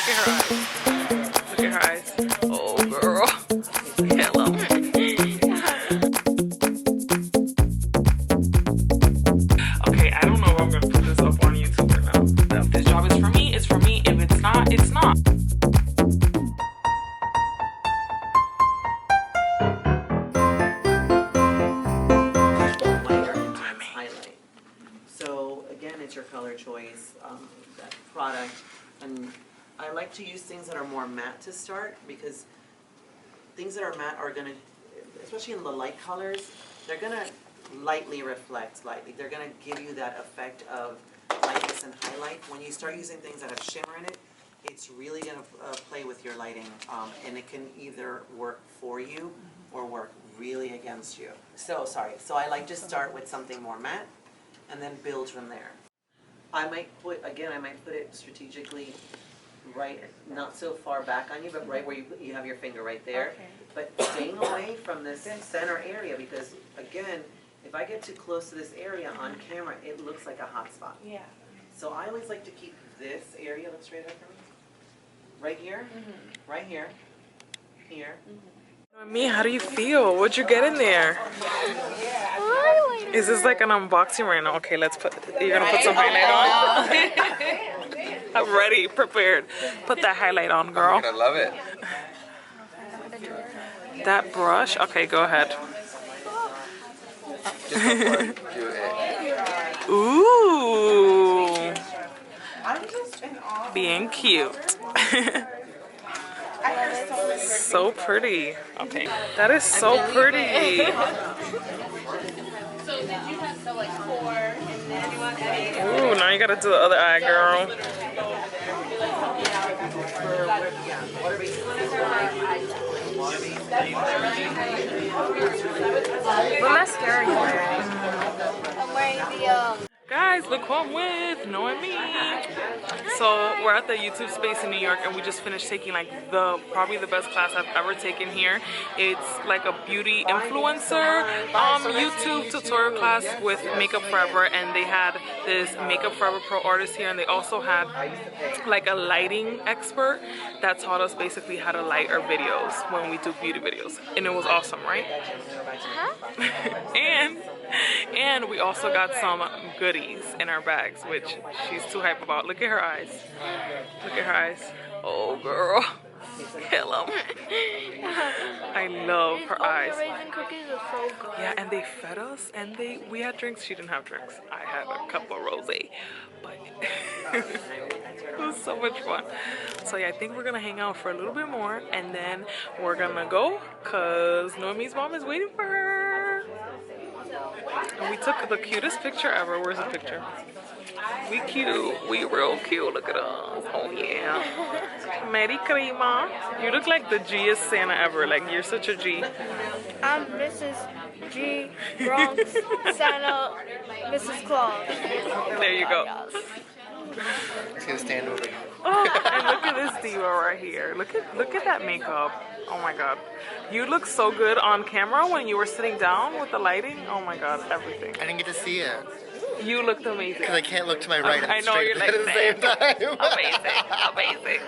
Look at her eyes. Look at her eyes. Oh, girl. Hello. Okay, I don't know if I'm gonna put this up on YouTube or not. If this job is for me, it's for me. If it's not, it's not. Highlight. So again, it's your color choice, that product, and I like to use things that are more matte to start, because things that are matte are gonna, especially in the light colors, they're gonna lightly reflect lightly. They're gonna give you that effect of lightness and highlight. When you start using things that have shimmer in it, it's really gonna play with your lighting, and it can either work for you or work really against you. So I like to start with something more matte and then build from there. I might put it strategically right, not so far back on you, but right where you have your finger right there. Okay. But staying away from this center area, because again, if I get too close to this area on camera, it looks like a hot spot. Yeah. So I always like to keep this area, look straight up for me, right here, right here, here. Me, how do you feel? What'd you get in there? Is this like an unboxing right now? Okay, let's put, you're gonna put some highlight on? I'm ready, prepared. Put that highlight on, girl. I love it. That brush? Okay, go ahead. Just go for it. Do it. Ooh. I'm just in awe. Being cute. So pretty. Okay. That is so pretty. So did you have so like 4 and then you want 8? Ooh, now you gotta do the other eye, girl. What mascara are you wearing? I'm wearing the Guys, look who I'm with, knowing me. So we're at the YouTube space in New York, and we just finished taking like probably the best class I've ever taken here. It's like a beauty influencer YouTube tutorial class with Makeup Forever, and they had this Makeup Forever Pro artist here, and they also had like a lighting expert that taught us basically how to light our videos when we do beauty videos, and it was awesome, right? and we also got some goodies in our bags, which she's too hype about. Look at her eyes. Look at her eyes. Oh, girl. Hello. I love her eyes. raisin cookies are so good. Yeah, and they fed us, and we had drinks. She didn't have drinks. I had a cup of rosé, but it was so much fun. So yeah, I think we're gonna hang out for a little bit more, and then we're gonna go, cause Noemi's mom is waiting for her. And we took the cutest picture ever. Where's the picture? We cute. We real cute. Look at us. Oh yeah. Mary Crema. You look like the G-est Santa ever. Like, you're such a G. I'm Mrs. G. Bronx Santa Mrs. Claus. There you go. It's gonna stand over. Oh, and look at this diva right here. Look at that makeup. Oh my god. You look so good on camera when you were sitting down with the lighting. Oh my god, everything. I didn't get to see it. You looked amazing. Because I can't look to my right I and know, straight you're like, at the same time. Amazing.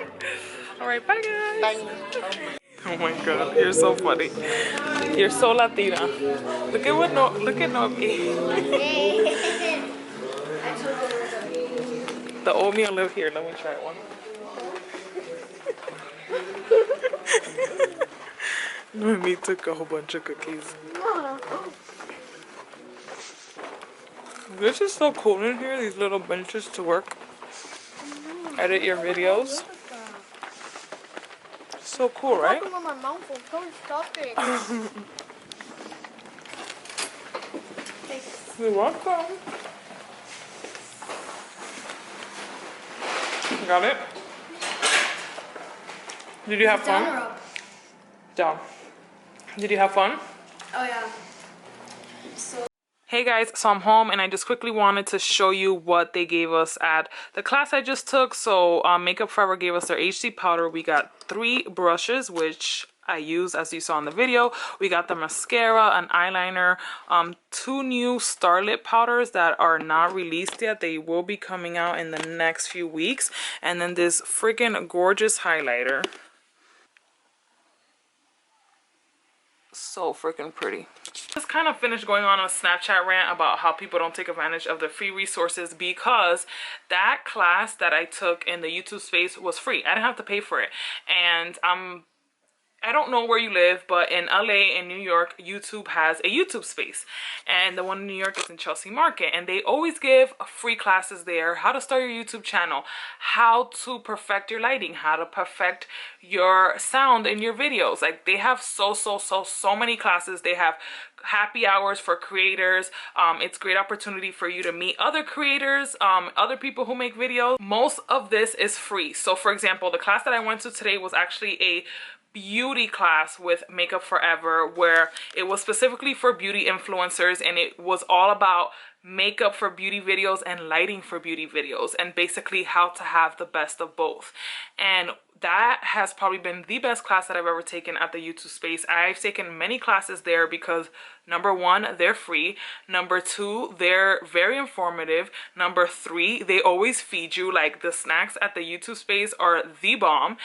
Alright, bye guys. Bye. Oh my god, you're so funny. You're so Latina. Look at Noemi. The oatmeal live here. Let me try one. Noemi took a whole bunch of cookies. This is so cool in here, these little benches to work. Edit your videos. So cool, right? My mouth will totally stop it. You're welcome. Got it? Did you have fun? Down. Did you have fun? Oh yeah. Hey guys, so I'm home and I just quickly wanted to show you what they gave us at the class I just took. So Makeup Forever gave us their HD powder. We got 3 brushes, which I use, as you saw in the video. We got the mascara, an eyeliner, 2 new Starlit powders that are not released yet. They will be coming out in the next few weeks. And then this freaking gorgeous highlighter. So freaking pretty. Just kind of finished going on a Snapchat rant about how people don't take advantage of the free resources, because that class that I took in the YouTube space was free. I didn't have to pay for it. And I don't know where you live, but in LA and New York, YouTube has a YouTube space. And the one in New York is in Chelsea Market. And they always give free classes there. How to start your YouTube channel, how to perfect your lighting, how to perfect your sound in your videos. Like, they have so many classes. They have happy hours for creators. It's a great opportunity for you to meet other creators, other people who make videos. Most of this is free. So for example, the class that I went to today was actually a beauty class with Makeup Forever, where it was specifically for beauty influencers, and it was all about makeup for beauty videos and lighting for beauty videos, and basically how to have the best of both. And that has probably been the best class that I've ever taken at the YouTube space. I've taken many classes there because number 1, they're free. Number 2, they're very informative. Number 3, they always feed you. Like, the snacks at the YouTube space are the bomb.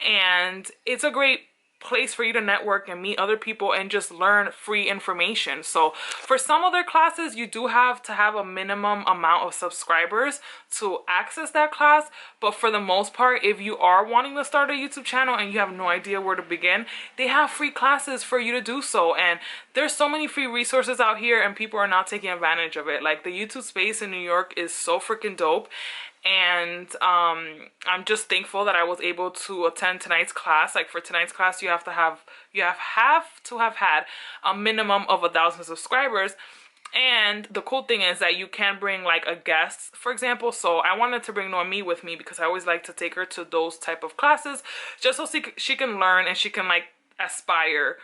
And it's a great place for you to network and meet other people and just learn free information. So for some other classes, you do have to have a minimum amount of subscribers to access that class. But for the most part, if you are wanting to start a YouTube channel and you have no idea where to begin, they have free classes for you to do so. And there's so many free resources out here, and people are not taking advantage of it. Like, the YouTube space in New York is so freaking dope. And I'm just thankful that I was able to attend tonight's class. Like, for tonight's class, you have to have had a minimum of 1,000 subscribers. And the cool thing is that you can bring like a guest, for example. So I wanted to bring Noemi with me because I always like to take her to those type of classes, just so she can learn and she can like aspire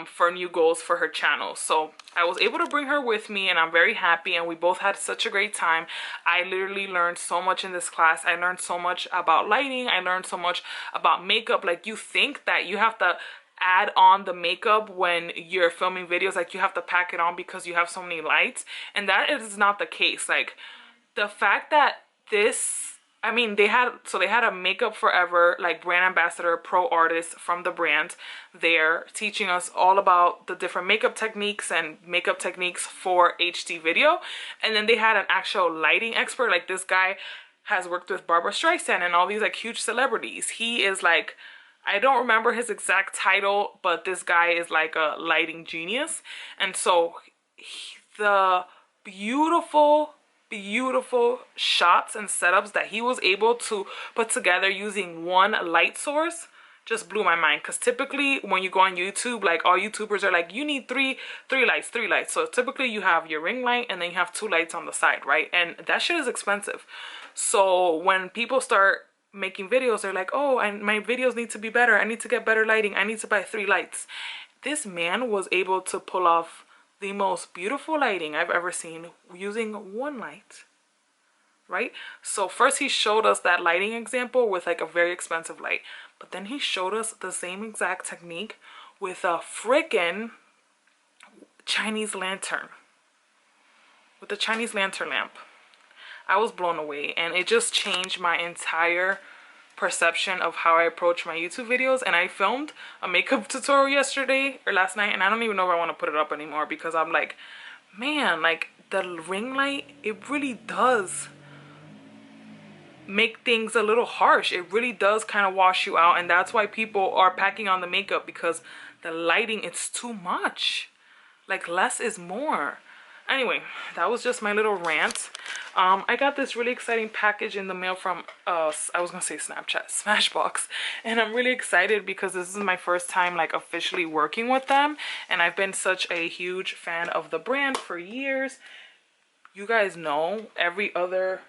for new goals for her channel. So I was able to bring her with me, and I'm very happy, and we both had such a great time. I literally learned so much in this class. I learned so much about lighting. I learned so much about makeup. Like, you think that you have to add on the makeup when you're filming videos, like you have to pack it on because you have so many lights, and that is not the case. Like, the fact that this, I mean, they had a Makeup Forever like brand ambassador, pro artist from the brand there, teaching us all about the different makeup techniques and makeup techniques for HD video. And then they had an actual lighting expert. Like, this guy has worked with Barbara Streisand and all these like huge celebrities. He is like, I don't remember his exact title, but this guy is like a lighting genius. And so the beautiful shots and setups that he was able to put together using one light source just blew my mind. Because typically when you go on YouTube, like, all YouTubers are like, you need three lights. So typically you have your ring light and then you have 2 lights on the side, right? And that shit is expensive. So when people start making videos, they're like, oh, my videos need to be better, I need to get better lighting, I need to buy 3 lights. This man was able to pull off the most beautiful lighting I've ever seen using 1 light, right? So first he showed us that lighting example with like a very expensive light, but then he showed us the same exact technique with a freaking Chinese lantern, with the Chinese lantern lamp. I was blown away, and it just changed my entire perception of how I approach my YouTube videos. And I filmed a makeup tutorial last night, and I don't even know if I want to put it up anymore, because I'm like, man, like, the ring light, it really does make things a little harsh. It really does kind of wash you out, and that's why people are packing on the makeup, because the lighting, it's too much. Like, less is more. Anyway, that was just my little rant. I got this really exciting package in the mail from I was gonna say Snapchat, Smashbox, and I'm really excited because this is my first time like officially working with them, and I've been such a huge fan of the brand for years. You guys know, every other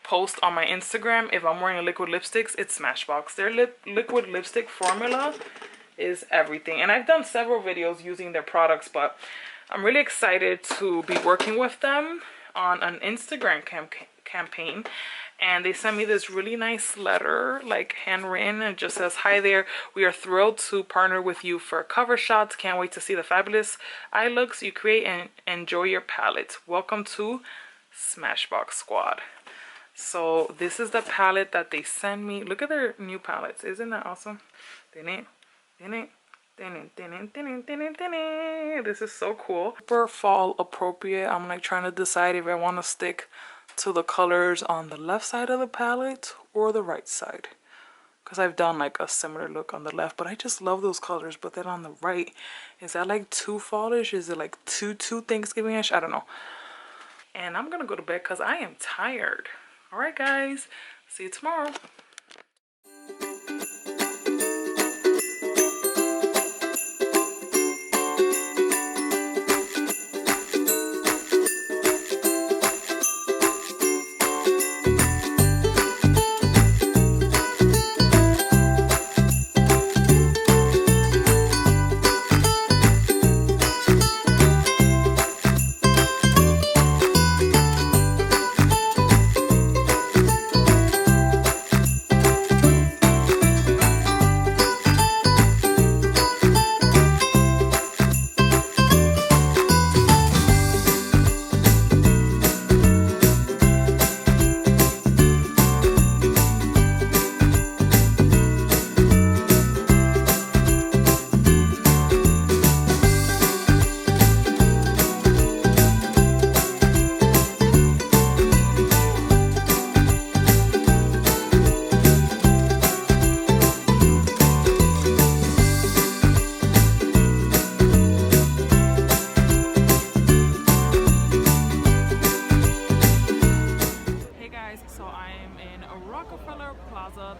post on my Instagram, if I'm wearing a liquid lipsticks, it's Smashbox. Their liquid lipstick formula is everything, and I've done several videos using their products, but I'm really excited to be working with them on an Instagram campaign. And they sent me this really nice letter, like handwritten. It just says, "Hi there, we are thrilled to partner with you for cover shots. Can't wait to see the fabulous eye looks you create and enjoy your palette. Welcome to Smashbox Squad." So this is the palette that they send me. Look at their new palettes. Isn't that awesome? This is so cool. Super fall appropriate. I'm like trying to decide if I want to stick to the colors on the left side of the palette or the right side, because I've done like a similar look on the left, but I just love those colors. But then on the right, is that like too fallish? Is it like too Thanksgiving-ish? I don't know. And I'm gonna go to bed because I am tired. All right guys, see you tomorrow.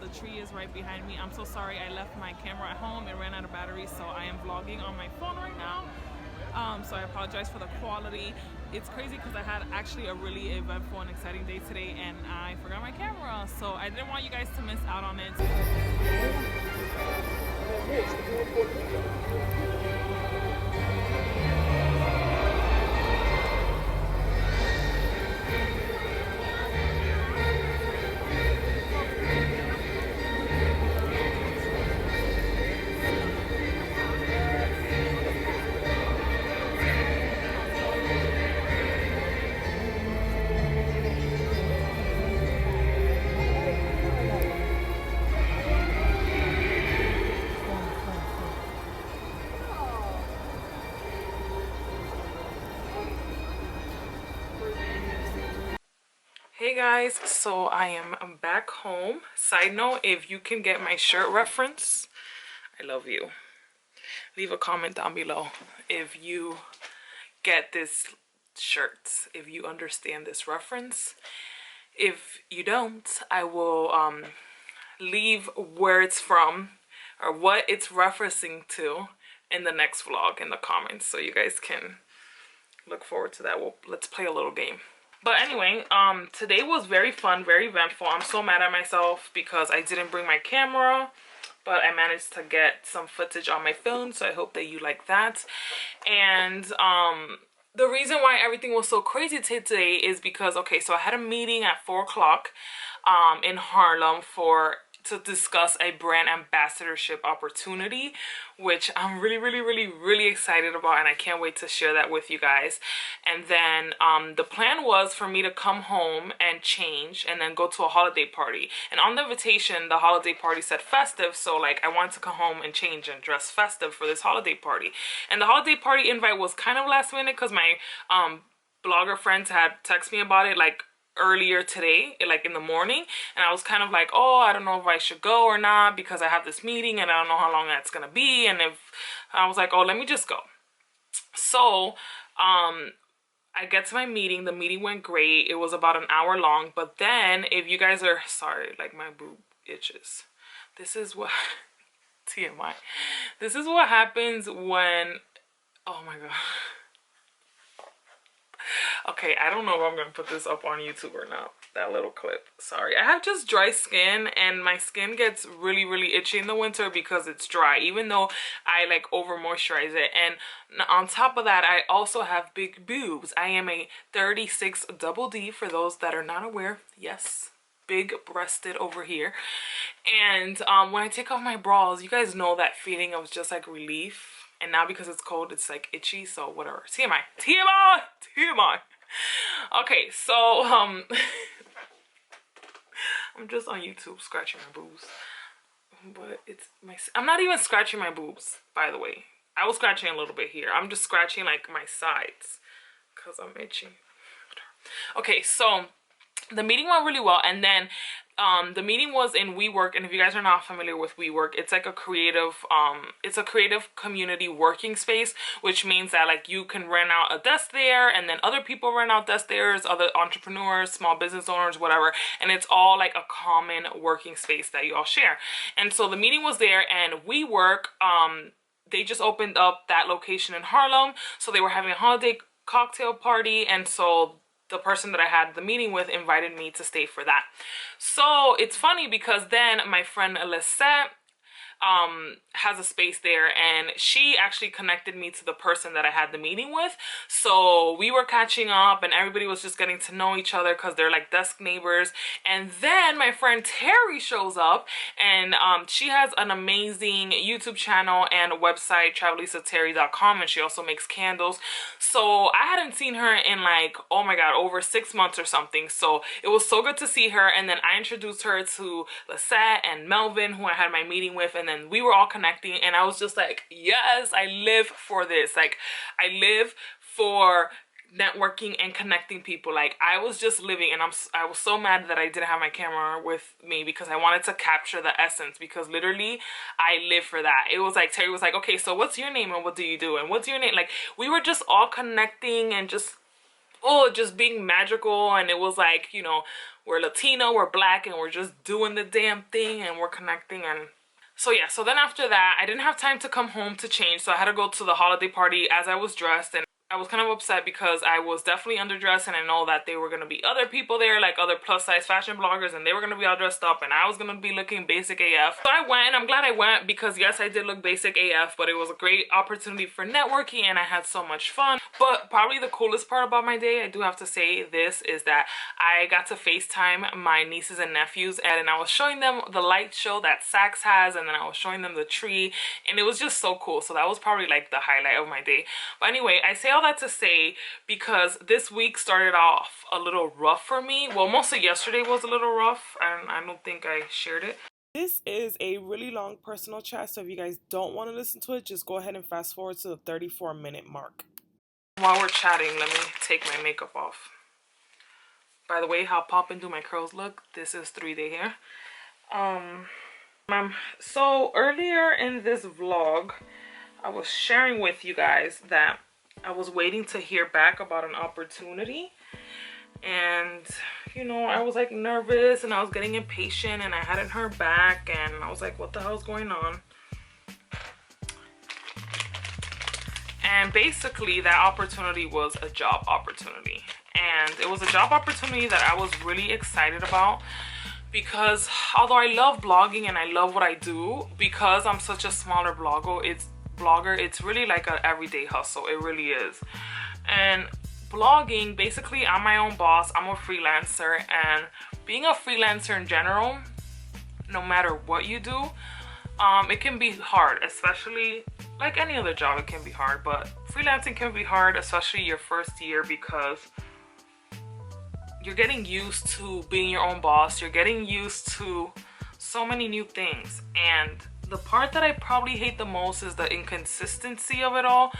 The tree is right behind me. I'm so sorry I left my camera at home. It ran out of battery, so I am vlogging on my phone right now. So I apologize for the quality. It's crazy because I had actually a really eventful and exciting day today, and I forgot my camera, so I didn't want you guys to miss out on it. Hey guys, so I am back home. Side note, if you can get my shirt reference, I love you. Leave a comment down below if you get this shirt, if you understand this reference. If you don't, I will leave where it's from or what it's referencing to in the next vlog in the comments, so you guys can look forward to that. Let's play a little game. But anyway, today was very fun, very eventful. I'm so mad at myself because I didn't bring my camera, but I managed to get some footage on my phone, so I hope that you like that. And the reason why everything was so crazy today is because, okay, so I had a meeting at 4 o'clock in Harlem to discuss a brand ambassadorship opportunity, which I'm really excited about, and I can't wait to share that with you guys. And then the plan was for me to come home and change and then go to a holiday party. And on the invitation, the holiday party said festive, so like I wanted to come home and change and dress festive for this holiday party. And the holiday party invite was kind of last minute because my blogger friends had texted me about it like earlier today, like in the morning, and I was kind of like, oh, I don't know if I should go or not because I have this meeting and I don't know how long that's gonna be. And if I was like, oh, let me just go. So I get to my meeting. The meeting went great. It was about an hour long. But then, if you guys are sorry, like my boob itches. This is what TMI. This is what happens when, oh my god. Okay, I don't know if I'm gonna put this up on YouTube or not, that little clip. Sorry, I have just dry skin, and my skin gets really itchy in the winter because it's dry, even though I like over moisturize it. And on top of that, I also have big boobs. I am a 36 double D, for those that are not aware. Yes, big breasted over here. And when I take off my bras, you guys know that feeling of just like relief. And now because it's cold, it's like itchy, so whatever. TMI, TMI, TMI. Okay, so I'm just on YouTube scratching my boobs. But it's I'm not even scratching my boobs, by the way. I was scratching a little bit here. I'm just scratching like my sides because I'm itching. Okay, so the meeting went really well, and then the meeting was in WeWork. And if you guys are not familiar with WeWork, it's like a creative community working space, which means that like you can rent out a desk there, and then other people rent out desks there, other entrepreneurs, small business owners, whatever, and it's all like a common working space that you all share. And so the meeting was there, and WeWork they just opened up that location in Harlem, so they were having a holiday cocktail party, and so the person that I had the meeting with invited me to stay for that. So it's funny because then my friend Lisette has a space there, and she actually connected me to the person that I had the meeting with. So we were catching up, and everybody was just getting to know each other because they're like desk neighbors. And then my friend Terry shows up, and she has an amazing YouTube channel and a website, travelissaterry.com, and she also makes candles. So I hadn't seen her in like, oh my god, over 6 months or something. So it was so good to see her. And then I introduced her to Lisette and Melvin, who I had my meeting with, and then we were all connecting, and I was just like, yes, I live for this. Like, I live for networking and connecting people. Like, I was just living, and I was so mad that I didn't have my camera with me because I wanted to capture the essence, because literally I live for that. It was like, Terry was like, okay, so what's your name and what do you do and what's your name? Like, we were just all connecting and just being magical. And it was like, you know, we're Latino, we're black, and we're just doing the damn thing, and we're connecting. And so yeah, so then after that, I didn't have time to come home to change, so I had to go to the holiday party as I was dressed. And I was kind of upset because I was definitely underdressed, and I know that there were going to be other people there, like other plus size fashion bloggers, and they were going to be all dressed up, and I was going to be looking basic AF. So I went, and I'm glad I went because yes, I did look basic AF, but it was a great opportunity for networking, and I had so much fun. But probably the coolest part about my day, I do have to say this, is that I got to FaceTime my nieces and nephews, and I was showing them the light show that Saks has, and then I was showing them the tree, and it was just so cool. So that was probably like the highlight of my day. But anyway, I say all that to say because this week started off a little rough for me. Well, mostly yesterday was a little rough, and I don't think I shared it. This is a really long personal chat, so if you guys don't want to listen to it, just go ahead and fast forward to the 34-minute mark. While we're chatting, let me take my makeup off. By the way, how poppin' do my curls look? This is 3-day hair. So earlier in this vlog, I was sharing with you guys that I was waiting to hear back about an opportunity, and you know, I was like nervous and I was getting impatient, and I hadn't heard back, and I was like, what the hell's going on? And basically that opportunity was a job opportunity, and it was a job opportunity that I was really excited about, because although I love blogging and I love what I do, because I'm such a smaller blogger, it's really like an everyday hustle. It really is. And blogging, basically I'm my own boss, I'm a freelancer, and being a freelancer in general, no matter what you do, it can be hard, especially like any other job. It can be hard, but freelancing can be hard, especially your first year, because you're getting used to being your own boss, you're getting used to so many new things. And the part that I probably hate the most is the inconsistency of it all,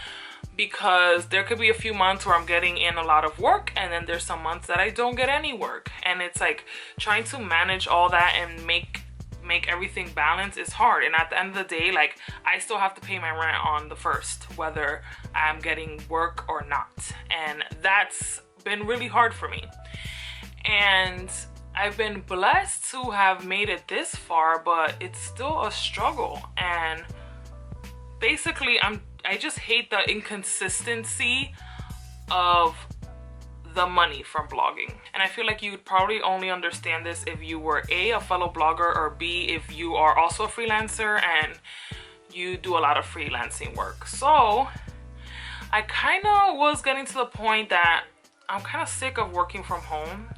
because there could be a few months where I'm getting in a lot of work, and then there's some months that I don't get any work, and it's like trying to manage all that and make everything balance is hard. And at the end of the day, like, I still have to pay my rent on the 1st, whether I'm getting work or not, and that's been really hard for me. And I've been blessed to have made it this far, but it's still a struggle. And basically I just hate the inconsistency of the money from blogging. And I feel like you would probably only understand this if you were a fellow blogger, or B, if you are also a freelancer and you do a lot of freelancing work. So I kind of was getting to the point that I'm kind of sick of working from home.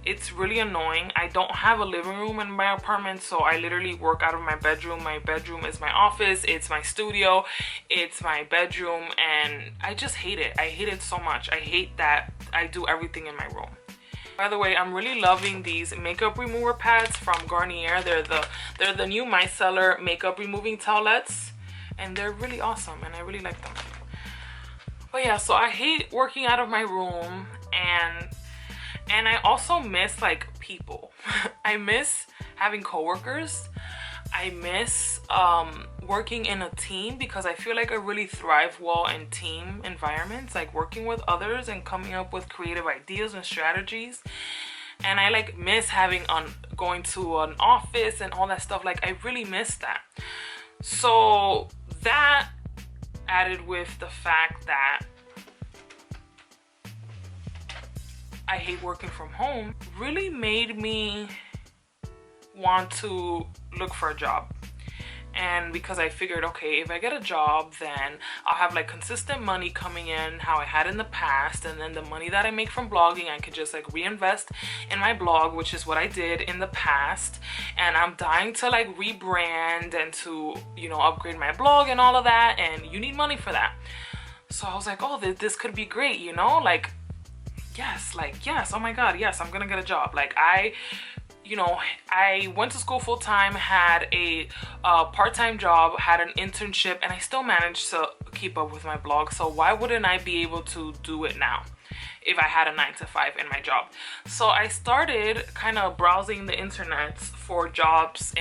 it's really annoying. I don't have a living room in my apartment, so I literally work out of my bedroom. My bedroom is my office, it's my studio, it's my bedroom, and I just hate it. I hate it so much. I hate that I do everything in my room. By the way, I'm really loving these makeup remover pads from Garnier. They're the new micellar makeup removing towelettes, and they're really awesome, and I really like them. But yeah, so I hate working out of my room, and I also miss like people. I miss having coworkers. I miss working in a team, because I feel like I really thrive well in team environments, like working with others and coming up with creative ideas and strategies. And I like miss having going to an office and all that stuff. Like I really miss that. So that, added with the fact that I hate working from home, really made me want to look for a job. And because I figured, okay, if I get a job, then I'll have like consistent money coming in how I had in the past, and then the money that I make from blogging I could just like reinvest in my blog, which is what I did in the past. And I'm dying to like rebrand and to, you know, upgrade my blog and all of that, and you need money for that. So I was like, oh, this could be great, you know, like yes, oh my god, yes, I'm gonna get a job. Like I went to school full-time, had a part-time job, had an internship, and I still managed to keep up with my blog. So why wouldn't I be able to do it now if I had a 9-to-5 in my job? So I started kind of browsing the internet for jobs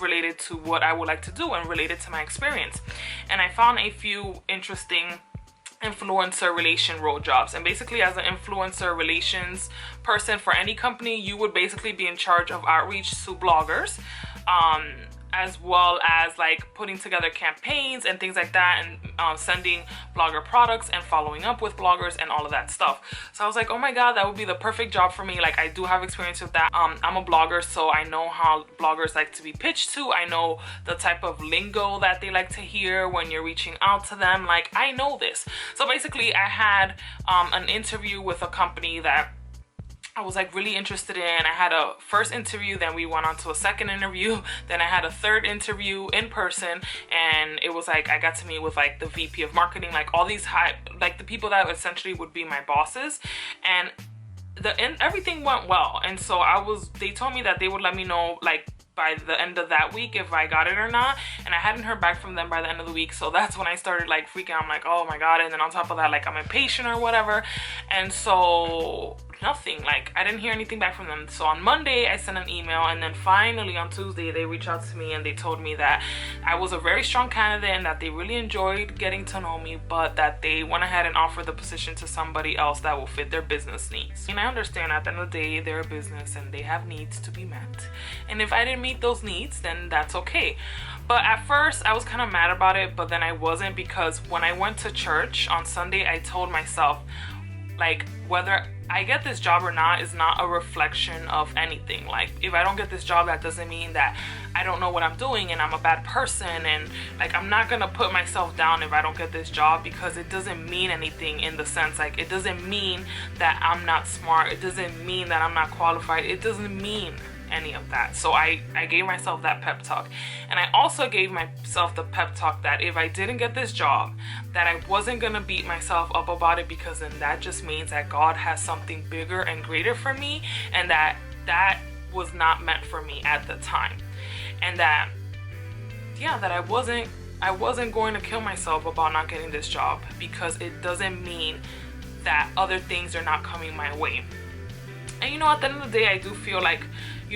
related to what I would like to do and related to my experience. And I found a few interesting influencer relation role jobs. And basically, as an influencer relations person for any company, you would basically be in charge of outreach to bloggers, as well as like putting together campaigns and things like that, and sending blogger products and following up with bloggers and all of that stuff. So I was like, oh my god, that would be the perfect job for me. Like I do have experience with that. I'm a blogger, so I know how bloggers like to be pitched to. I know the type of lingo that they like to hear when you're reaching out to them. Like I know this. So basically I had an interview with a company that I was like really interested in. I had a first interview, then we went on to a second interview, then I had a third interview in person, and it was like I got to meet with like the VP of marketing, like all these like the people that essentially would be my bosses, and everything went well. And so they told me that they would let me know like by the end of that week if I got it or not, and I hadn't heard back from them by the end of the week. So that's when I started like freaking out. I'm like, oh my god. And then on top of that, like I'm impatient or whatever, and so nothing, like I didn't hear anything back from them. So on Monday I sent an email, and then finally on Tuesday they reached out to me and they told me that I was a very strong candidate and that they really enjoyed getting to know me, but that they went ahead and offered the position to somebody else that will fit their business needs. And I understand at the end of the day they're a business and they have needs to be met, and if I didn't meet those needs, then that's okay. But at first I was kind of mad about it, but then I wasn't, because when I went to church on Sunday I told myself, like, whether I get this job or not is not a reflection of anything. Like if I don't get this job, that doesn't mean that I don't know what I'm doing and I'm a bad person, and like I'm not gonna put myself down if I don't get this job, because it doesn't mean anything, in the sense like it doesn't mean that I'm not smart, it doesn't mean that I'm not qualified, it doesn't mean any of that. So I gave myself that pep talk, and I also gave myself the pep talk that if I didn't get this job, that I wasn't gonna beat myself up about it, because then that just means that God has something bigger and greater for me, and that was not meant for me at the time, and that I wasn't going to kill myself about not getting this job, because it doesn't mean that other things are not coming my way. And at the end of the day, I do feel like,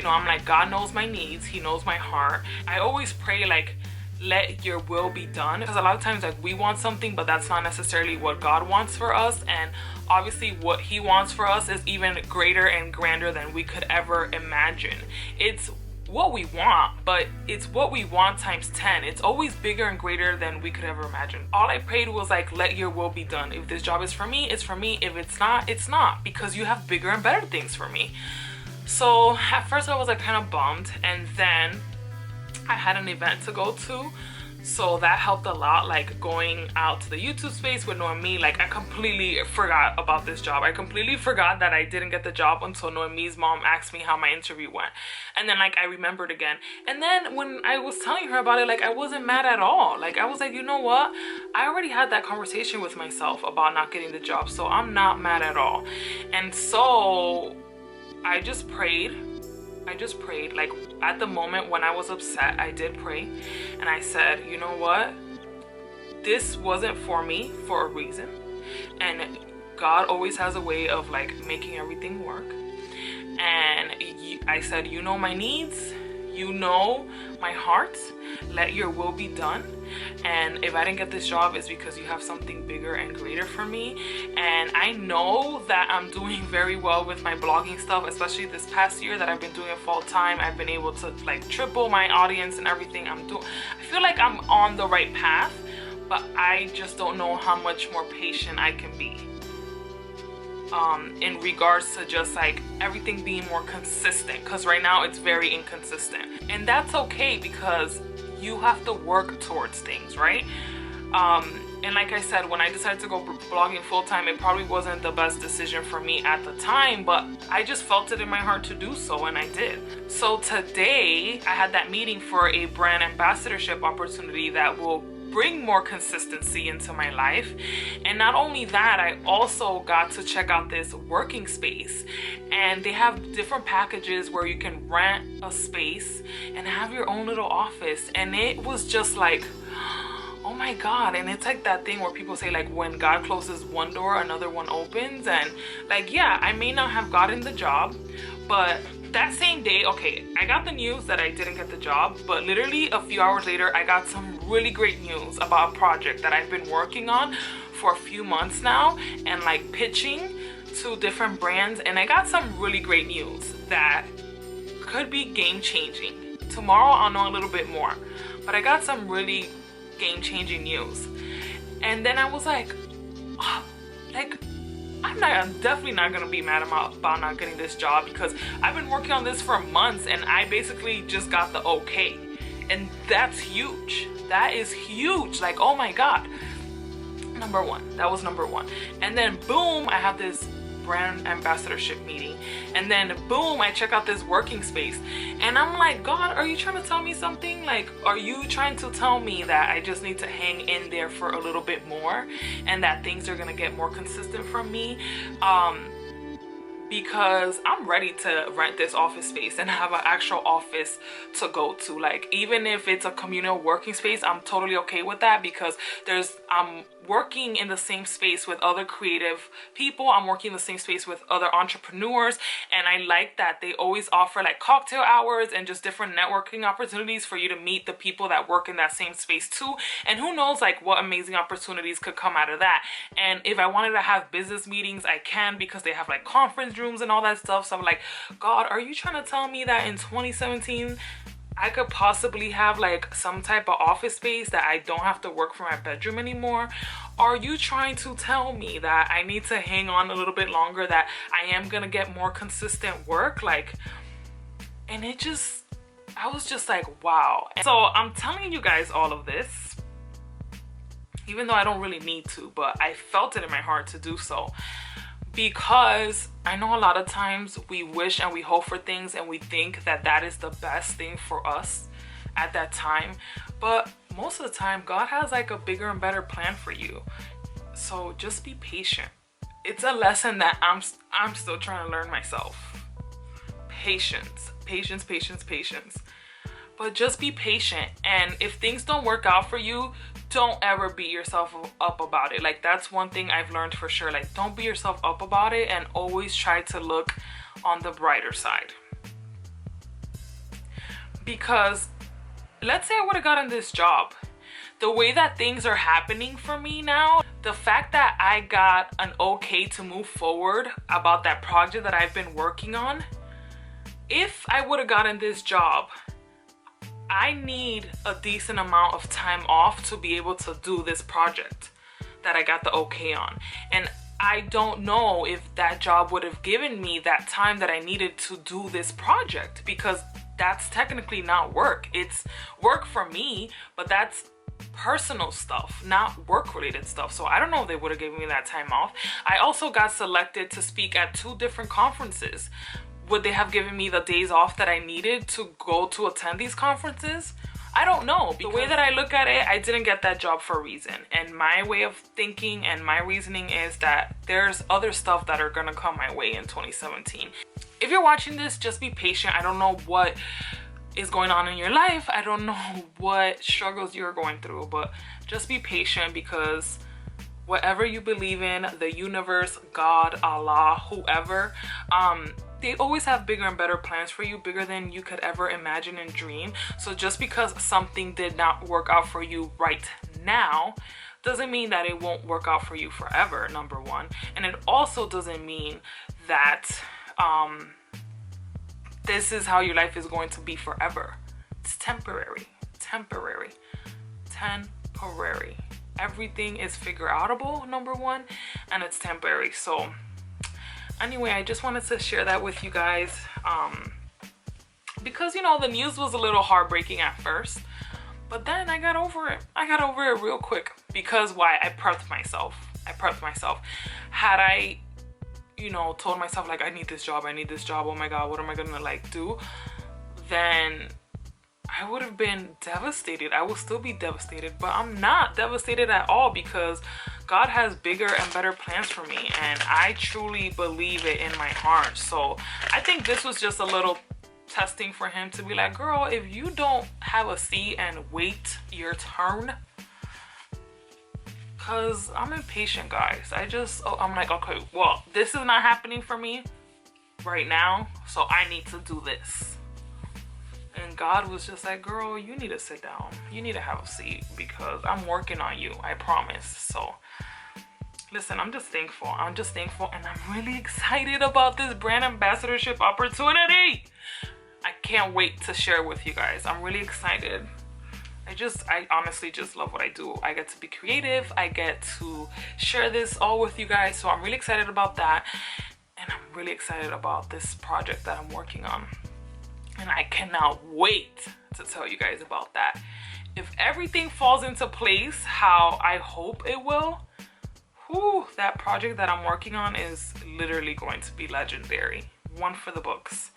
I'm like, God knows my needs, he knows my heart. I always pray like, let your will be done, because a lot of times like we want something, but that's not necessarily what God wants for us, and obviously what he wants for us is even greater and grander than we could ever imagine. It's what we want, but it's what we want times 10. It's always bigger and greater than we could ever imagine. All I prayed was like, let your will be done. If this job is for me, it's for me. If it's not, it's not, because you have bigger and better things for me. So at first I was like kind of bummed, and then I had an event to go to. So that helped a lot, like going out to the YouTube space with Noemi. Like I completely forgot about this job. I completely forgot that I didn't get the job until Noemi's mom asked me how my interview went. And then like I remembered again. And then when I was telling her about it, like I wasn't mad at all. Like I was like, you know what? I already had that conversation with myself about not getting the job. So I'm not mad at all. And so I just prayed. Like at the moment when I was upset, I did pray, and I said, you know what, this wasn't for me for a reason, and God always has a way of like making everything work. And I said, you know my needs, you know my heart, let your will be done. And if I didn't get this job, it's because you have something bigger and greater for me. And I know that I'm doing very well with my blogging stuff, especially this past year that I've been doing it full time. I've been able to like triple my audience and everything I'm doing. I feel like I'm on the right path, but I just don't know how much more patient I can be in regards to just like everything being more consistent, because right now it's very inconsistent. And that's okay, because you have to work towards things, right? And like I said, when I decided to go blogging full-time, it probably wasn't the best decision for me at the time, but I just felt it in my heart to do so, and I did. So today I had that meeting for a brand ambassadorship opportunity that will bring more consistency into my life. And not only that, I also got to check out this working space, and they have different packages where you can rent a space and have your own little office. And it was just like, oh my God. And it's like that thing where people say like when God closes one door, another one opens. And like, yeah, I may not have gotten the job, but that same day, okay, I got the news that I didn't get the job, but literally a few hours later, I got some really great news about a project that I've been working on for a few months now, and like pitching to different brands. And I got some really great news that could be game changing. Tomorrow I'll know a little bit more, but I got some really game changing news. And then I was like, oh, like, I'm definitely not gonna be mad about not getting this job, because I've been working on this for months and I basically just got the okay. And that's huge. That is huge. Like, oh my God. Number one. That was number one. And then boom, I have this brand ambassadorship meeting, and then boom, I check out this working space, and I'm like, God, are you trying to tell me something? Like, are you trying to tell me that I just need to hang in there for a little bit more, and that things are gonna get more consistent from me? Because I'm ready to rent this office space and have an actual office to go to. Like, even if it's a communal working space, I'm totally okay with that, because I'm working in the same space with other creative people. I'm working in the same space with other entrepreneurs, and I like that they always offer like cocktail hours and just different networking opportunities for you to meet the people that work in that same space too. And who knows like what amazing opportunities could come out of that. And if I wanted to have business meetings, I can, because they have like conference rooms and all that stuff. So I'm like, God, are you trying to tell me that in 2017 I could possibly have like some type of office space that I don't have to work from my bedroom anymore? Are you trying to tell me that I need to hang on a little bit longer, that I am gonna get more consistent work? Like, and I was just like, wow. And so I'm telling you guys all of this, even though I don't really need to, but I felt it in my heart to do so. Because I know a lot of times we wish and we hope for things and we think that that is the best thing for us at that time. But most of the time, God has like a bigger and better plan for you. So just be patient. It's a lesson that I'm still trying to learn myself. Patience, patience, patience, patience. But just be patient. And if things don't work out for you, don't ever beat yourself up about it. Like, that's one thing I've learned for sure. Like, don't beat yourself up about it, and always try to look on the brighter side. Because let's say I would have gotten this job, the way that things are happening for me now, the fact that I got an okay to move forward about that project that I've been working on, if I would have gotten this job, I need a decent amount of time off to be able to do this project that I got the okay on. And I don't know if that job would have given me that time that I needed to do this project, because that's technically not work. It's work for me, but that's personal stuff, not work related stuff. So I don't know if they would have given me that time off. I also got selected to speak at 2 different conferences. Would they have given me the days off that I needed to go to attend these conferences? I don't know. The way that I look at it, I didn't get that job for a reason. And my way of thinking and my reasoning is that there's other stuff that are gonna come my way in 2017. If you're watching this, just be patient. I don't know what is going on in your life. I don't know what struggles you're going through, but just be patient, because whatever you believe in, the universe, God, Allah, whoever, they always have bigger and better plans for you, bigger than you could ever imagine and dream. So just because something did not work out for you right now doesn't mean that it won't work out for you forever, number one. And it also doesn't mean that this is how your life is going to be forever. It's temporary, temporary, temporary. Everything is figure outable, number one, and it's temporary. So anyway, I just wanted to share that with you guys, because, you know, the news was a little heartbreaking at first, but then I got over it. I got over it real quick, because why? I prepped myself. Had I, you know, told myself like, I need this job, oh my God, what am I gonna like do? Then I would have been devastated. I will still be devastated, but I'm not devastated at all, because God has bigger and better plans for me, and I truly believe it in my heart. So I think this was just a little testing for him to be like, girl, if you don't have a seat and wait your turn, because I'm impatient, guys. I'm like, okay, well, this is not happening for me right now, so I need to do this. And God was just like, girl, you need to sit down. You need to have a seat, because I'm working on you, I promise. So listen, I'm just thankful. And I'm really excited about this brand ambassadorship opportunity. I can't wait to share with you guys. I'm really excited. I honestly just love what I do. I get to be creative. I get to share this all with you guys. So I'm really excited about that. And I'm really excited about this project that I'm working on. And I cannot wait to tell you guys about that. If everything falls into place how I hope it will, whew, that project that I'm working on is literally going to be legendary. One for the books.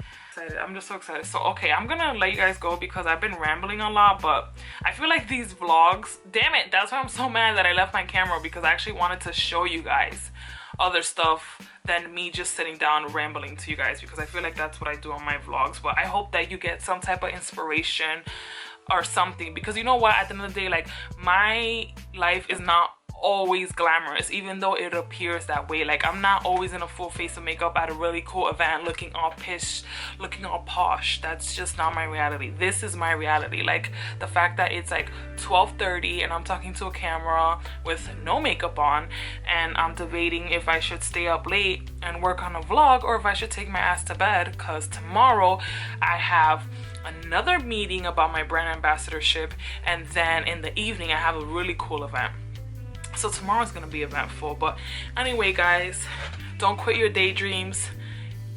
I'm just so excited. So okay, I'm gonna let you guys go, because I've been rambling a lot, but I feel like these vlogs, damn it, that's why I'm so mad that I left my camera, because I actually wanted to show you guys other stuff than me just sitting down rambling to you guys, because I feel like that's what I do on my vlogs. But I hope that you get some type of inspiration or something, because you know what, at the end of the day, like, my life is not always glamorous, even though it appears that way. Like, I'm not always in a full face of makeup at a really cool event looking all pish, looking all posh. That's just not my reality. This is my reality. Like, the fact that it's like 12:30 and I'm talking to a camera with no makeup on, and I'm debating if I should stay up late and work on a vlog, or if I should take my ass to bed, because tomorrow I have another meeting about my brand ambassadorship, and then in the evening I have a really cool event. So tomorrow's gonna be eventful. But anyway, guys, don't quit your daydreams.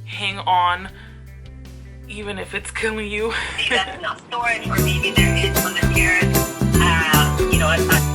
Hang on, even if it's killing you. Maybe that's enough storage, or maybe there is some appearance, you know, it's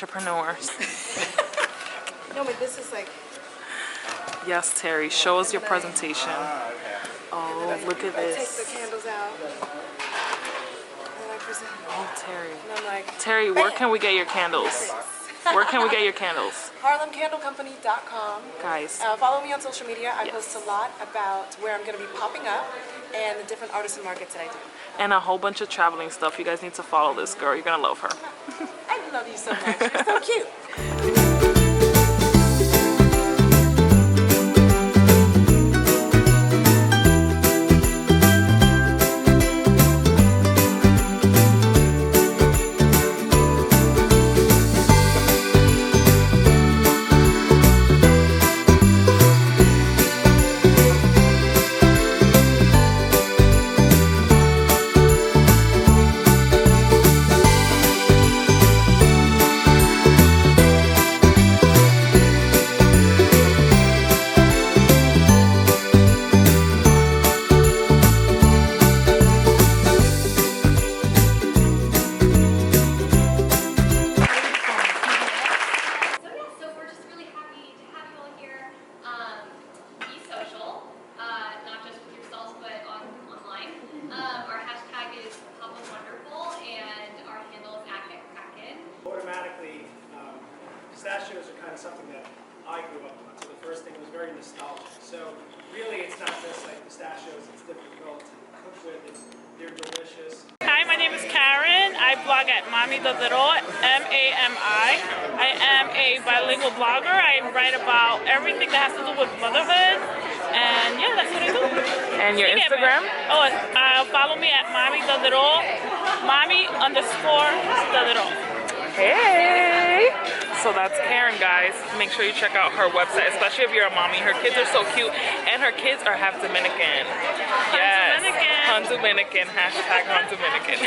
entrepreneurs. No, but this is like. Yes, Terry, show us your presentation. Oh, look at I take this. the candles out. And I present. Oh, Terry. And I'm like. Terry, where can we get your candles? Where can we get your candles? HarlemCandleCompany.com. Guys. Follow me on social media. I Yes. post a lot about where I'm going to be popping up and the different artisan markets that I do. And a whole bunch of traveling stuff. You guys need to follow this girl. You're gonna love her. I love you so much. You're so cute. So we're just really happy to have you all here. Be social, not just with yourselves, but online. Our hashtag is Papa Wonderful, and our handle is @GetCrackin. Automatically, pistachios are kind of something that I grew up on. So the first thing was very nostalgic. So really, it's not just like pistachios; it's difficult to cook with. They're delicious. Hi, my name is Karen. I blog at Mommy Does It All, M-A-M-I. I am a bilingual blogger. I write about everything that has to do with motherhood. And yeah, that's what I do. And your Instagram? Oh, follow me at Mommy Does It All. Mommy_does it all. Hey! So that's Karen, guys. Make sure you check out her website, especially if you're a mommy. Her kids are so cute, and her kids are half Dominican. Yes. Dominican. Hun Dominican. Hashtag Hun Dominican.